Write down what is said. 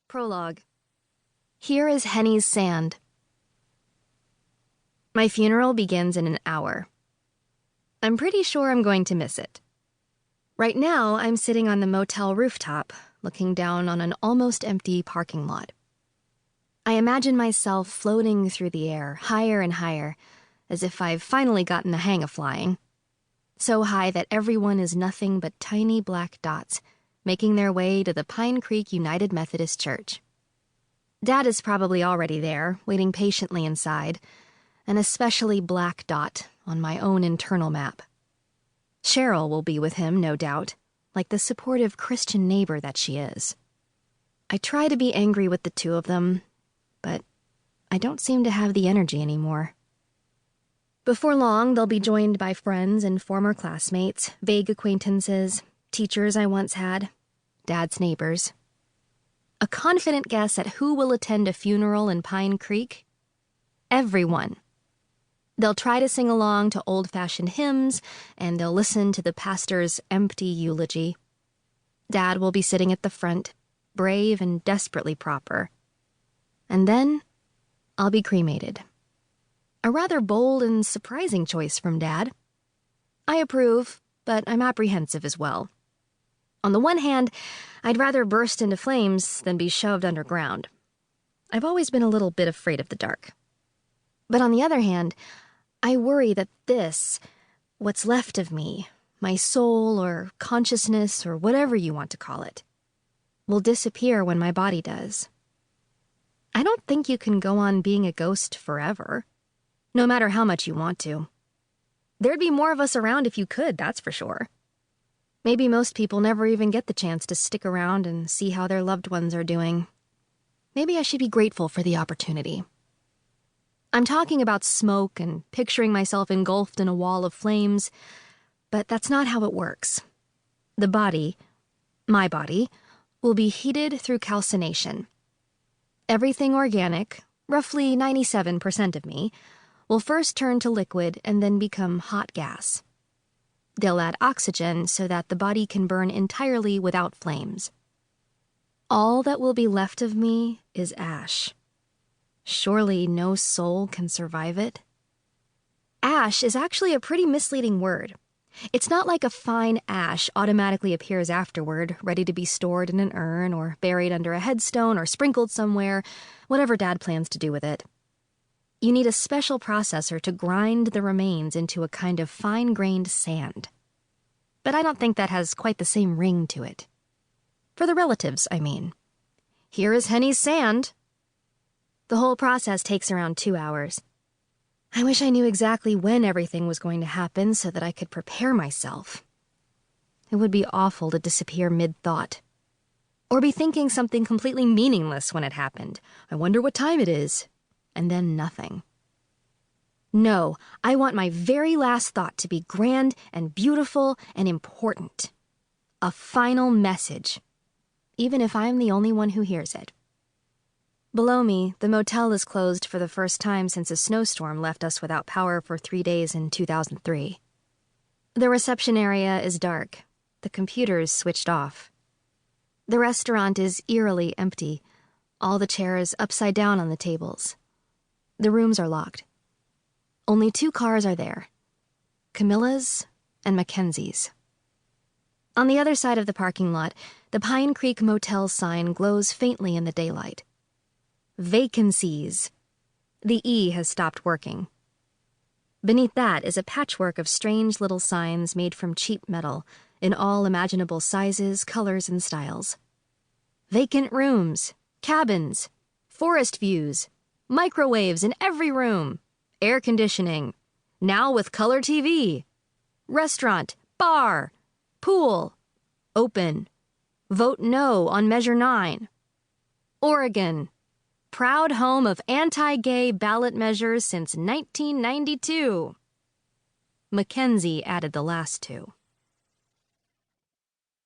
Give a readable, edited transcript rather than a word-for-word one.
Prologue. Here is Henny's sand. My funeral begins in an hour. I'm pretty sure I'm going to miss it. Right now, I'm sitting on the motel rooftop, looking down on an almost empty parking lot. I imagine myself floating through the air, higher and higher, as if I've finally gotten the hang of flying. So high that everyone is nothing but tiny black dots, making their way to the Pine Creek United Methodist Church. Dad is probably already there, waiting patiently inside, an especially black dot on my own internal map. Cheryl will be with him, no doubt, like the supportive Christian neighbor that she is. I try to be angry with the two of them, but I don't seem to have the energy anymore. Before long, they'll be joined by friends and former classmates, vague acquaintances, teachers I once had, Dad's neighbors. A confident guess at who will attend a funeral in Pine Creek? Everyone. They'll try to sing along to old-fashioned hymns, and they'll listen to the pastor's empty eulogy. Dad will be sitting at the front, brave and desperately proper. And then I'll be cremated. A rather bold and surprising choice from Dad. I approve, but I'm apprehensive as well. On the one hand, I'd rather burst into flames than be shoved underground. I've always been a little bit afraid of the dark. But on the other hand, I worry that this, what's left of me, my soul or consciousness or whatever you want to call it, will disappear when my body does. I don't think you can go on being a ghost forever, no matter how much you want to. There'd be more of us around if you could, that's for sure. Maybe most people never even get the chance to stick around and see how their loved ones are doing. Maybe I should be grateful for the opportunity. I'm talking about smoke and picturing myself engulfed in a wall of flames, but that's not how it works. The body, my body, will be heated through calcination. Everything organic, roughly 97% of me, will first turn to liquid and then become hot gas. They'll add oxygen so that the body can burn entirely without flames. All that will be left of me is ash. Surely no soul can survive it? Ash is actually a pretty misleading word. It's not like a fine ash automatically appears afterward, ready to be stored in an urn or buried under a headstone or sprinkled somewhere, whatever Dad plans to do with it. You need a special processor to grind the remains into a kind of fine-grained sand. But I don't think that has quite the same ring to it. For the relatives, I mean. Here is Henny's sand. The whole process takes around 2 hours. I wish I knew exactly when everything was going to happen so that I could prepare myself. It would be awful to disappear mid-thought. Or be thinking something completely meaningless when it happened. I wonder what time it is. And then nothing. No, I want my very last thought to be grand and beautiful and important. A final message, even if I'm the only one who hears it. Below me, the motel is closed for the first time since a snowstorm left us without power for 3 days in 2003. The reception area is dark, the computers switched off. The restaurant is eerily empty, all the chairs upside down on the tables. The rooms are locked. Only 2 cars are there, Camilla's and Mackenzie's. On the other side of the parking lot, the Pine Creek Motel sign glows faintly in the daylight. Vacancies. The E has stopped working. Beneath that is a patchwork of strange little signs made from cheap metal in all imaginable sizes, colors, and styles. Vacant rooms, cabins, forest views, microwaves in every room, air conditioning, now with color TV, restaurant, bar, pool, open, vote no on Measure 9. Oregon, proud home of anti-gay ballot measures since 1992. Mackenzie added the last 2.